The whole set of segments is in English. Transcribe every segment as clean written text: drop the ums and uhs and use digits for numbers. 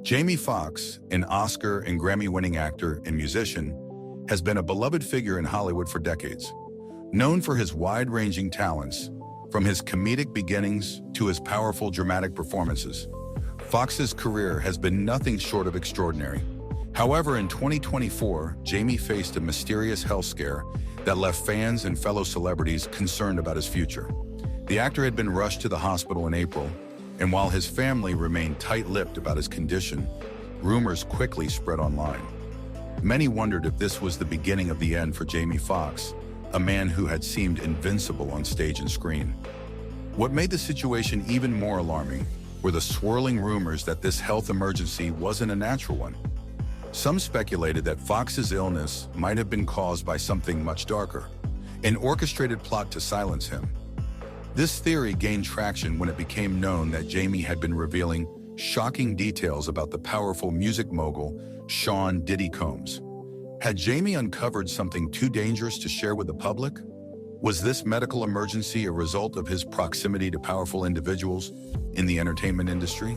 Jamie Foxx, an Oscar and Grammy-winning actor and musician, has been a beloved figure in Hollywood for decades. Known for his wide-ranging talents, from his comedic beginnings to his powerful dramatic performances, Foxx's career has been nothing short of extraordinary. However, in 2024, Jamie faced a mysterious health scare that left fans and fellow celebrities concerned about his future. The actor had been rushed to the hospital in April, and while his family remained tight-lipped about his condition, rumors quickly spread online. Many wondered if this was the beginning of the end for Jamie Foxx, a man who had seemed invincible on stage and screen. What made the situation even more alarming were the swirling rumors that this health emergency wasn't a natural one. Some speculated that Foxx's illness might have been caused by something much darker, an orchestrated plot to silence him. This theory gained traction when it became known that Jamie had been revealing shocking details about the powerful music mogul Sean "Diddy" Combs. Had Jamie uncovered something too dangerous to share with the public? Was this medical emergency a result of his proximity to powerful individuals in the entertainment industry?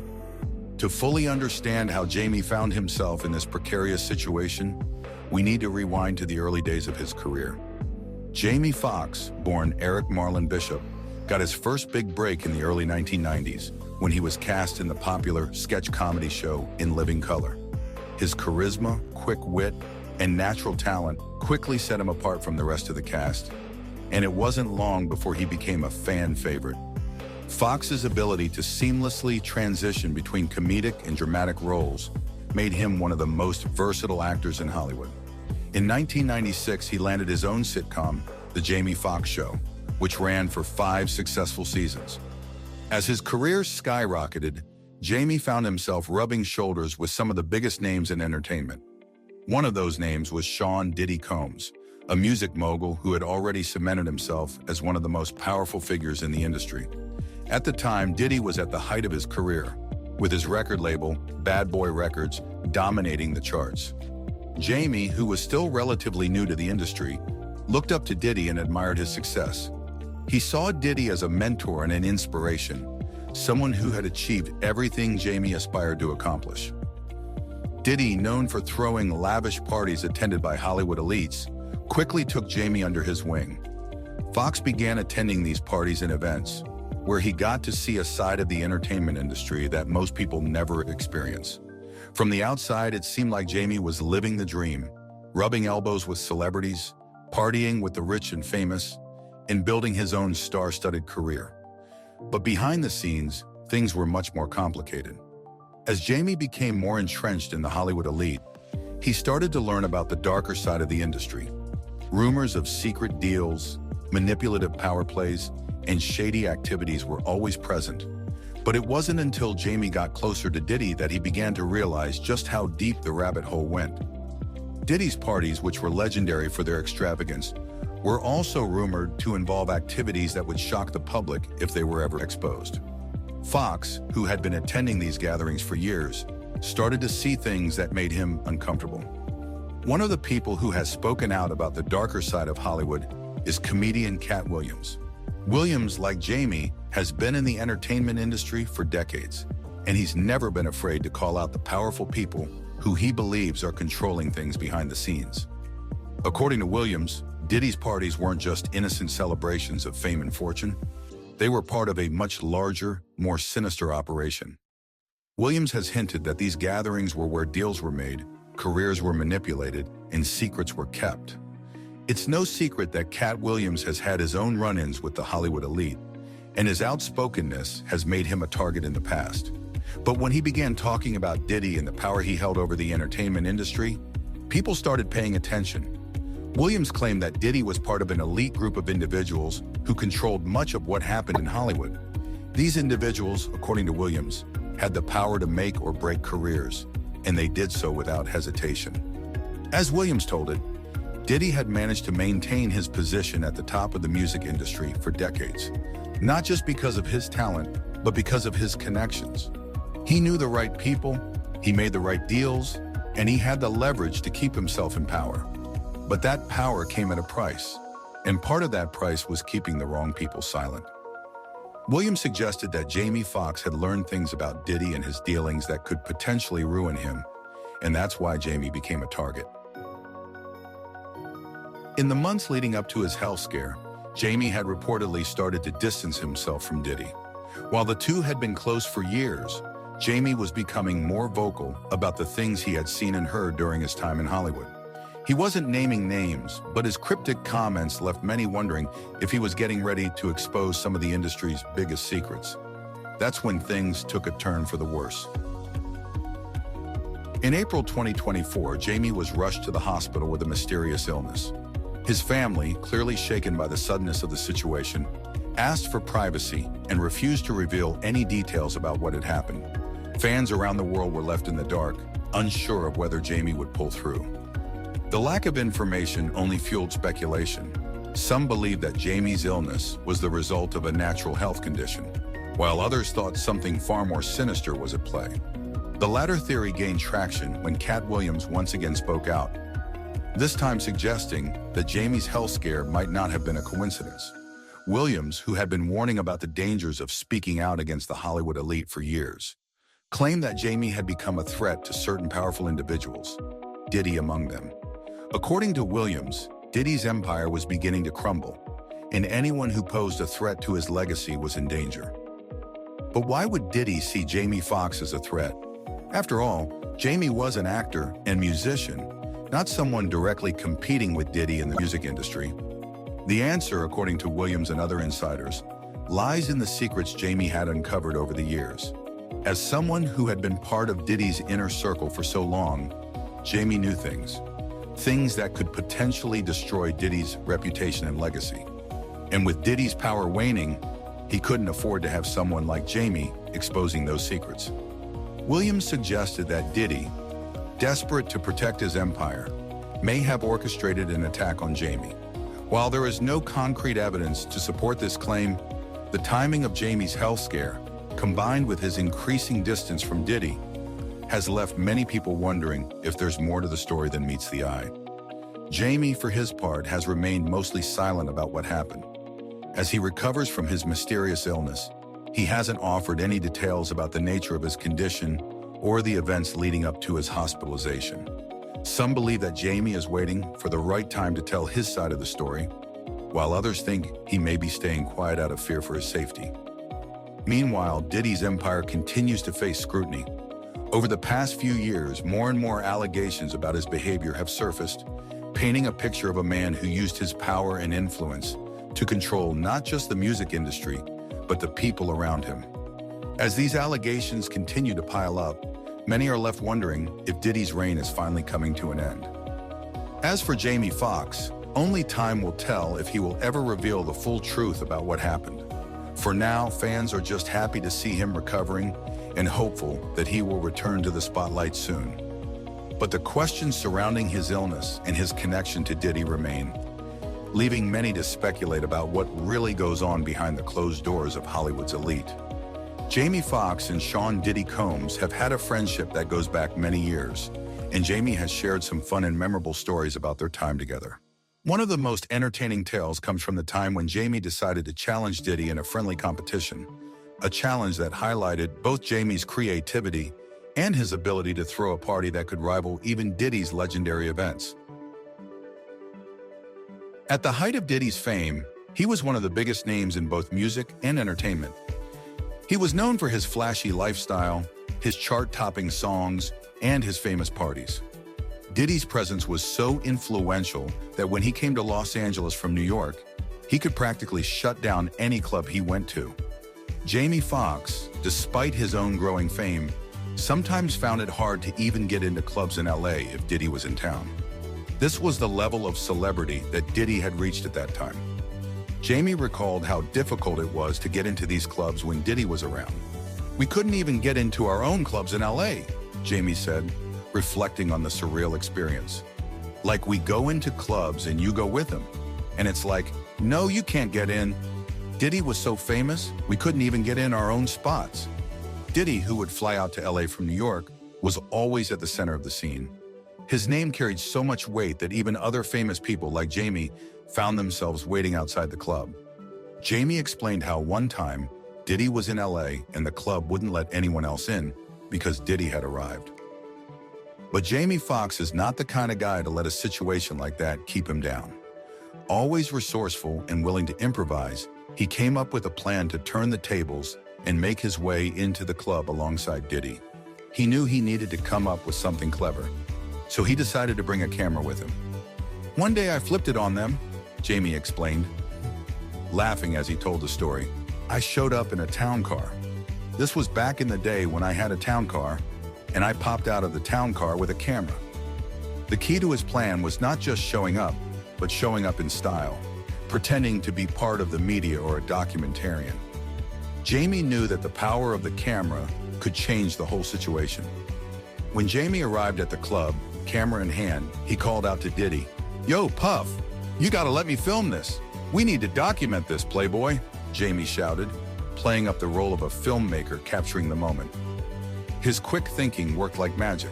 To fully understand how Jamie found himself in this precarious situation, we need to rewind to the early days of his career. Jamie Foxx, born Eric Marlon Bishop, got his first big break in the early 1990s when he was cast in the popular sketch comedy show In Living Color. His charisma, quick wit, and natural talent quickly set him apart from the rest of the cast, and it wasn't long before he became a fan favorite. Foxx's ability to seamlessly transition between comedic and dramatic roles made him one of the most versatile actors in Hollywood. In 1996, he landed his own sitcom, The Jamie Foxx Show, which ran for 5 successful seasons. As his career skyrocketed, Jamie found himself rubbing shoulders with some of the biggest names in entertainment. One of those names was Sean "Diddy" Combs, a music mogul who had already cemented himself as one of the most powerful figures in the industry. At the time, Diddy was at the height of his career, with his record label, Bad Boy Records, dominating the charts. Jamie, who was still relatively new to the industry, looked up to Diddy and admired his success. He saw Diddy as a mentor and an inspiration, someone who had achieved everything Jamie aspired to accomplish. Diddy, known for throwing lavish parties attended by Hollywood elites, quickly took Jamie under his wing. Foxx began attending these parties and events, where he got to see a side of the entertainment industry that most people never experience. From the outside, it seemed like Jamie was living the dream, rubbing elbows with celebrities, partying with the rich and famous, and building his own star-studded career. But behind the scenes, things were much more complicated. As Jamie became more entrenched in the Hollywood elite, he started to learn about the darker side of the industry. Rumors of secret deals, manipulative power plays, and shady activities were always present. But it wasn't until Jamie got closer to Diddy that he began to realize just how deep the rabbit hole went. Diddy's parties, which were legendary for their extravagance, were also rumored to involve activities that would shock the public if they were ever exposed. Foxx, who had been attending these gatherings for years, started to see things that made him uncomfortable. One of the people who has spoken out about the darker side of Hollywood is comedian Katt Williams. Williams, like Jamie, has been in the entertainment industry for decades, and he's never been afraid to call out the powerful people who he believes are controlling things behind the scenes. According to Williams, Diddy's parties weren't just innocent celebrations of fame and fortune. They were part of a much larger, more sinister operation. Williams has hinted that these gatherings were where deals were made, careers were manipulated, and secrets were kept. It's no secret that Katt Williams has had his own run-ins with the Hollywood elite, and his outspokenness has made him a target in the past. But when he began talking about Diddy and the power he held over the entertainment industry, people started paying attention. Williams claimed that Diddy was part of an elite group of individuals who controlled much of what happened in Hollywood. These individuals, according to Williams, had the power to make or break careers, and they did so without hesitation. As Williams told it, Diddy had managed to maintain his position at the top of the music industry for decades, not just because of his talent, but because of his connections. He knew the right people, he made the right deals, and he had the leverage to keep himself in power. But that power came at a price, and part of that price was keeping the wrong people silent. Williams suggested that Jamie Foxx had learned things about Diddy and his dealings that could potentially ruin him, and that's why Jamie became a target. In the months leading up to his health scare, Jamie had reportedly started to distance himself from Diddy. While the two had been close for years, Jamie was becoming more vocal about the things he had seen and heard during his time in Hollywood. He wasn't naming names, but his cryptic comments left many wondering if he was getting ready to expose some of the industry's biggest secrets. That's when things took a turn for the worse. In April 2024, Jamie was rushed to the hospital with a mysterious illness. His family, clearly shaken by the suddenness of the situation, asked for privacy and refused to reveal any details about what had happened. Fans around the world were left in the dark, unsure of whether Jamie would pull through. The lack of information only fueled speculation. Some believed that Jamie's illness was the result of a natural health condition, while others thought something far more sinister was at play. The latter theory gained traction when Cat Williams once again spoke out, this time suggesting that Jamie's health scare might not have been a coincidence. Williams, who had been warning about the dangers of speaking out against the Hollywood elite for years, claimed that Jamie had become a threat to certain powerful individuals, Diddy among them. According to Williams, Diddy's empire was beginning to crumble, and anyone who posed a threat to his legacy was in danger. But why would Diddy see Jamie Foxx as a threat? After all, Jamie was an actor and musician, not someone directly competing with Diddy in the music industry. The answer, according to Williams and other insiders, lies in the secrets Jamie had uncovered over the years. As someone who had been part of Diddy's inner circle for so long, Jamie knew things that could potentially destroy Diddy's reputation and legacy. And with Diddy's power waning, he couldn't afford to have someone like Jamie exposing those secrets. Williams suggested that Diddy, desperate to protect his empire, may have orchestrated an attack on Jamie. While there is no concrete evidence to support this claim, the timing of Jamie's health scare, combined with his increasing distance from Diddy, has left many people wondering if there's more to the story than meets the eye. Jamie, for his part, has remained mostly silent about what happened. As he recovers from his mysterious illness, he hasn't offered any details about the nature of his condition or the events leading up to his hospitalization. Some believe that Jamie is waiting for the right time to tell his side of the story, while others think he may be staying quiet out of fear for his safety. Meanwhile, Diddy's empire continues to face scrutiny. Over the past few years, more and more allegations about his behavior have surfaced, painting a picture of a man who used his power and influence to control not just the music industry, but the people around him. As these allegations continue to pile up, many are left wondering if Diddy's reign is finally coming to an end. As for Jamie Foxx, only time will tell if he will ever reveal the full truth about what happened. For now, fans are just happy to see him recovering and hopeful that he will return to the spotlight soon. But the questions surrounding his illness and his connection to Diddy remain, leaving many to speculate about what really goes on behind the closed doors of Hollywood's elite. Jamie Foxx and Sean Diddy Combs have had a friendship that goes back many years, and Jamie has shared some fun and memorable stories about their time together. One of the most entertaining tales comes from the time when Jamie decided to challenge Diddy in a friendly competition, a challenge that highlighted both Jamie's creativity and his ability to throw a party that could rival even Diddy's legendary events. At the height of Diddy's fame, he was one of the biggest names in both music and entertainment. He was known for his flashy lifestyle, his chart-topping songs, and his famous parties. Diddy's presence was so influential that when he came to Los Angeles from New York, he could practically shut down any club he went to. Jamie Foxx, despite his own growing fame, sometimes found it hard to even get into clubs in LA if Diddy was in town. This was the level of celebrity that Diddy had reached at that time. Jamie recalled how difficult it was to get into these clubs when Diddy was around. "We couldn't even get into our own clubs in LA," Jamie said, reflecting on the surreal experience. "Like we go into clubs and you go with them, and it's like, no, you can't get in. Diddy was so famous, we couldn't even get in our own spots." Diddy, who would fly out to LA from New York, was always at the center of the scene. His name carried so much weight that even other famous people like Jamie found themselves waiting outside the club. Jamie explained how one time Diddy was in LA and the club wouldn't let anyone else in because Diddy had arrived. But Jamie Foxx is not the kind of guy to let a situation like that keep him down. Always resourceful and willing to improvise, he came up with a plan to turn the tables and make his way into the club alongside Diddy. He knew he needed to come up with something clever, so he decided to bring a camera with him. "One day I flipped it on them," Jamie explained, laughing as he told the story. "I showed up in a town car. This was back in the day when I had a town car, and I popped out of the town car with a camera." The key to his plan was not just showing up, but showing up in style, pretending to be part of the media or a documentarian. Jamie knew that the power of the camera could change the whole situation. When Jamie arrived at the club, camera in hand, he called out to Diddy, "Yo, Puff, you gotta let me film this. We need to document this, Playboy," Jamie shouted, playing up the role of a filmmaker capturing the moment. His quick thinking worked like magic.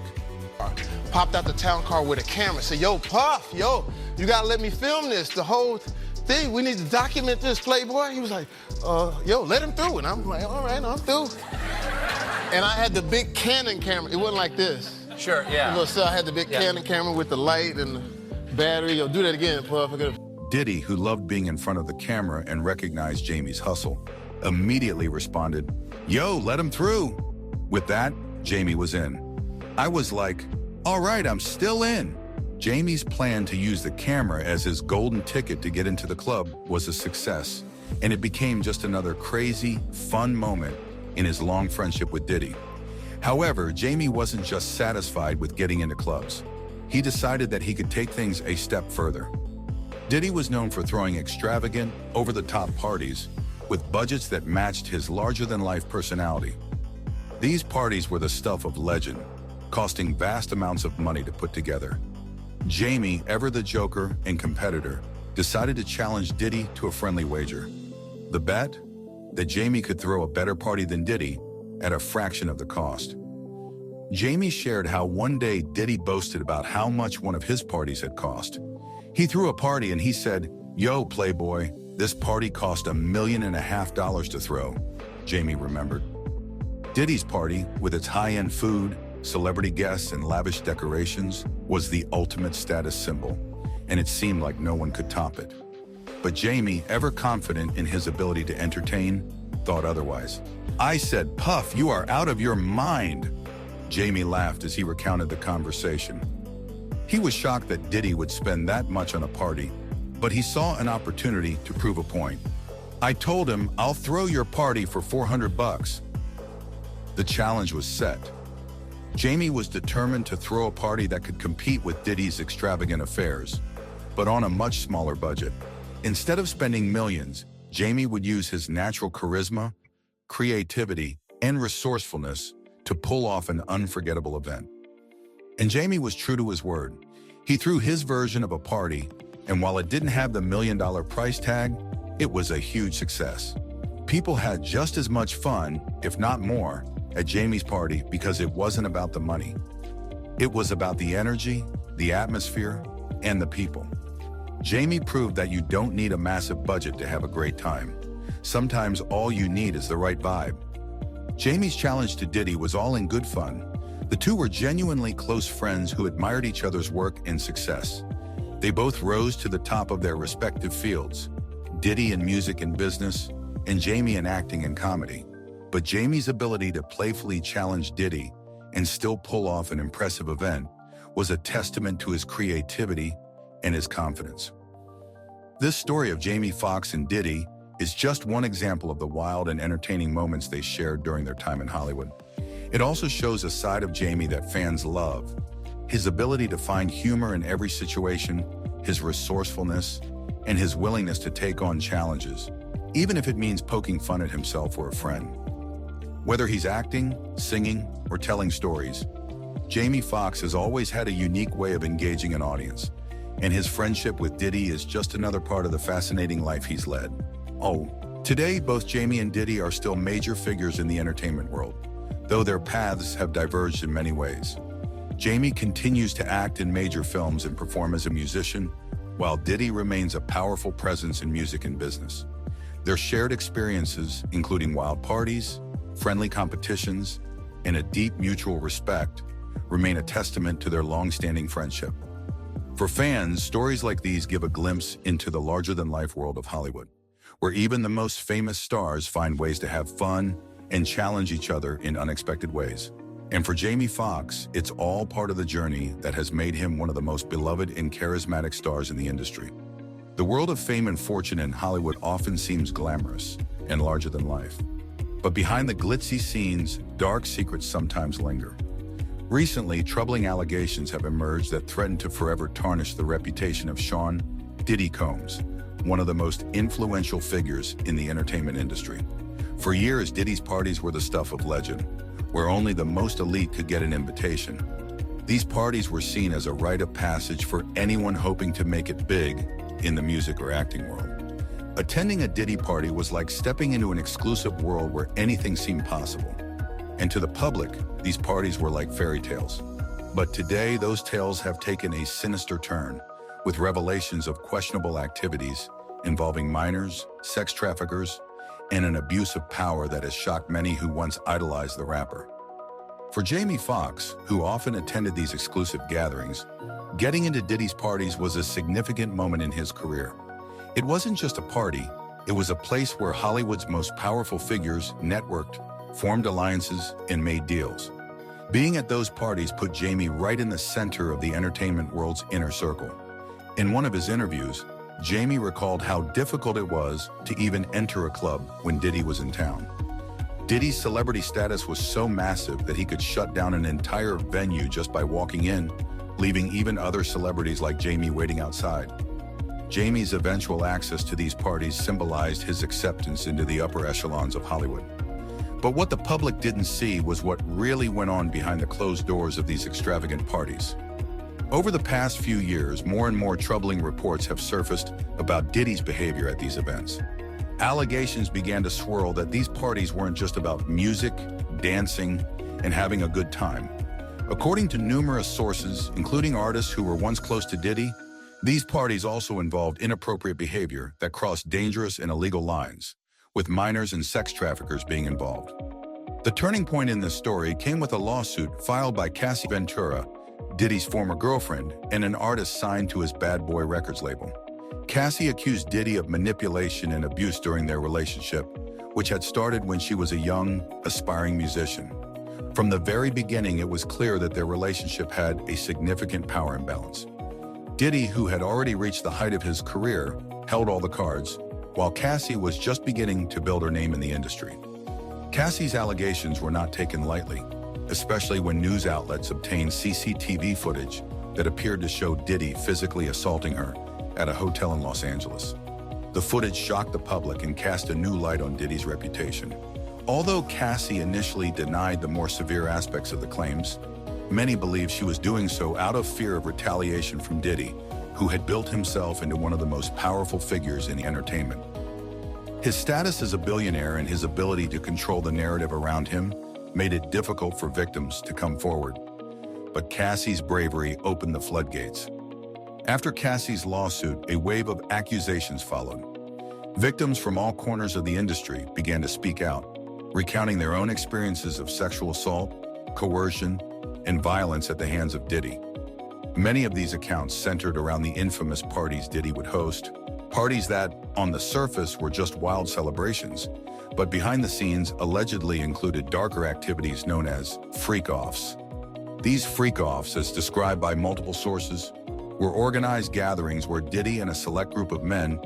Popped out the town car with a camera, said, "Yo, Puff, yo, you gotta let me film this, the whole thing. We need to document this, Playboy." He was like, "Yo, let him through." And I'm like, "All right, I'm through." And I had the big Canon camera. It wasn't like this. Sure, yeah. So I had the big Canon camera with the light and the battery. Yo, do that again, Puff. Diddy, who loved being in front of the camera and recognized Jamie's hustle, immediately responded, "Yo, let him through." With that, Jamie was in. I was like, "All right, I'm still in." Jamie's plan to use the camera as his golden ticket to get into the club was a success, and it became just another crazy, fun moment in his long friendship with Diddy. However, Jamie wasn't just satisfied with getting into clubs. He decided that he could take things a step further. Diddy was known for throwing extravagant, over-the-top parties with budgets that matched his larger-than-life personality. These parties were the stuff of legend, costing vast amounts of money to put together. Jamie, ever the joker and competitor, decided to challenge Diddy to a friendly wager. The bet? That Jamie could throw a better party than Diddy at a fraction of the cost. Jamie shared how one day Diddy boasted about how much one of his parties had cost. He threw a party and he said, "Yo, Playboy, this party cost $1.5 million to throw," Jamie remembered. Diddy's party, with its high-end food, celebrity guests, and lavish decorations, was the ultimate status symbol, and it seemed like no one could top it. But Jamie, ever confident in his ability to entertain, thought otherwise. "I said, Puff, you are out of your mind," Jamie laughed as he recounted the conversation. He was shocked that Diddy would spend that much on a party, but he saw an opportunity to prove a point. "I told him, I'll throw your party for $400. The challenge was set. Jamie was determined to throw a party that could compete with Diddy's extravagant affairs, but on a much smaller budget. Instead of spending millions, Jamie would use his natural charisma, creativity, and resourcefulness to pull off an unforgettable event. And Jamie was true to his word. He threw his version of a party, and while it didn't have the $1 million price tag, it was a huge success. People had just as much fun, if not more, at Jamie's party because it wasn't about the money. It was about the energy, the atmosphere, and the people. Jamie proved that you don't need a massive budget to have a great time. Sometimes all you need is the right vibe. Jamie's challenge to Diddy was all in good fun. The two were genuinely close friends who admired each other's work and success. They both rose to the top of their respective fields, Diddy in music and business, and Jamie in acting and comedy. But Jamie's ability to playfully challenge Diddy and still pull off an impressive event was a testament to his creativity and his confidence. This story of Jamie Foxx and Diddy is just one example of the wild and entertaining moments they shared during their time in Hollywood. It also shows a side of Jamie that fans love: his ability to find humor in every situation, his resourcefulness, and his willingness to take on challenges, even if it means poking fun at himself or a friend. Whether he's acting, singing, or telling stories, Jamie Foxx has always had a unique way of engaging an audience, and his friendship with Diddy is just another part of the fascinating life he's led. Oh, today both Jamie and Diddy are still major figures in the entertainment world, though their paths have diverged in many ways. Jamie continues to act in major films and perform as a musician, while Diddy remains a powerful presence in music and business. Their shared experiences, including wild parties, friendly competitions, and a deep mutual respect, remain a testament to their long-standing friendship. For fans, stories like these give a glimpse into the larger-than-life world of Hollywood, where even the most famous stars find ways to have fun and challenge each other in unexpected ways. And for Jamie Foxx, it's all part of the journey that has made him one of the most beloved and charismatic stars in the industry. The world of fame and fortune in Hollywood often seems glamorous and larger than life. But behind the glitzy scenes, dark secrets sometimes linger. Recently, troubling allegations have emerged that threaten to forever tarnish the reputation of Sean "Diddy" Combs, one of the most influential figures in the entertainment industry. For years, Diddy's parties were the stuff of legend, where only the most elite could get an invitation. These parties were seen as a rite of passage for anyone hoping to make it big in the music or acting world. Attending a Diddy party was like stepping into an exclusive world where anything seemed possible. And to the public, these parties were like fairy tales. But today, those tales have taken a sinister turn, with revelations of questionable activities involving minors, sex traffickers, and an abuse of power that has shocked many who once idolized the rapper. For Jamie Foxx, who often attended these exclusive gatherings, getting into Diddy's parties was a significant moment in his career. It wasn't just a party, it was a place where Hollywood's most powerful figures networked, formed alliances, and made deals. Being at those parties put Jamie right in the center of the entertainment world's inner circle. In one of his interviews, Jamie recalled how difficult it was to even enter a club when Diddy was in town. Diddy's celebrity status was so massive that he could shut down an entire venue just by walking in, leaving even other celebrities like Jamie waiting outside. Jamie's eventual access to these parties symbolized his acceptance into the upper echelons of Hollywood. But what the public didn't see was what really went on behind the closed doors of these extravagant parties. Over the past few years, more and more troubling reports have surfaced about Diddy's behavior at these events. Allegations began to swirl that these parties weren't just about music, dancing, and having a good time. According to numerous sources, including artists who were once close to Diddy, these parties also involved inappropriate behavior that crossed dangerous and illegal lines, with minors and sex traffickers being involved. The turning point in this story came with a lawsuit filed by Cassie Ventura, Diddy's former girlfriend, and an artist signed to his Bad Boy Records label. Cassie accused Diddy of manipulation and abuse during their relationship, which had started when she was a young, aspiring musician. From the very beginning, it was clear that their relationship had a significant power imbalance. Diddy, who had already reached the height of his career, held all the cards, while Cassie was just beginning to build her name in the industry. Cassie's allegations were not taken lightly, especially when news outlets obtained CCTV footage that appeared to show Diddy physically assaulting her at a hotel in Los Angeles. The footage shocked the public and cast a new light on Diddy's reputation. Although Cassie initially denied the more severe aspects of the claims, many believe she was doing so out of fear of retaliation from Diddy, who had built himself into one of the most powerful figures in entertainment. His status as a billionaire and his ability to control the narrative around him made it difficult for victims to come forward. But Cassie's bravery opened the floodgates. After Cassie's lawsuit, a wave of accusations followed. Victims from all corners of the industry began to speak out, recounting their own experiences of sexual assault, coercion, and violence at the hands of Diddy. Many of these accounts centered around the infamous parties Diddy would host, parties that, on the surface, were just wild celebrations, but behind the scenes allegedly included darker activities known as freak-offs. These freak-offs, as described by multiple sources, were organized gatherings where Diddy and a select group of men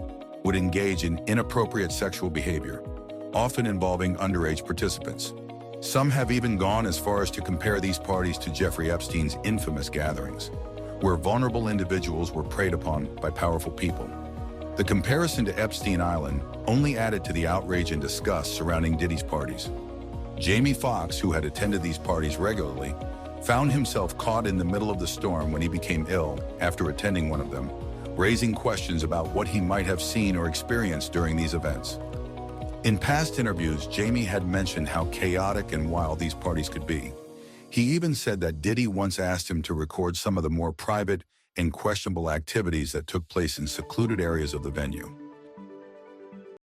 would engage in inappropriate sexual behavior, often involving underage participants. Some have even gone as far as to compare these parties to Jeffrey Epstein's infamous gatherings, where vulnerable individuals were preyed upon by powerful people. The comparison to Epstein Island only added to the outrage and disgust surrounding Diddy's parties. Jamie Foxx, who had attended these parties regularly, found himself caught in the middle of the storm when he became ill after attending one of them, raising questions about what he might have seen or experienced during these events. In past interviews, Jamie had mentioned how chaotic and wild these parties could be. He even said that Diddy once asked him to record some of the more private and questionable activities that took place in secluded areas of the venue.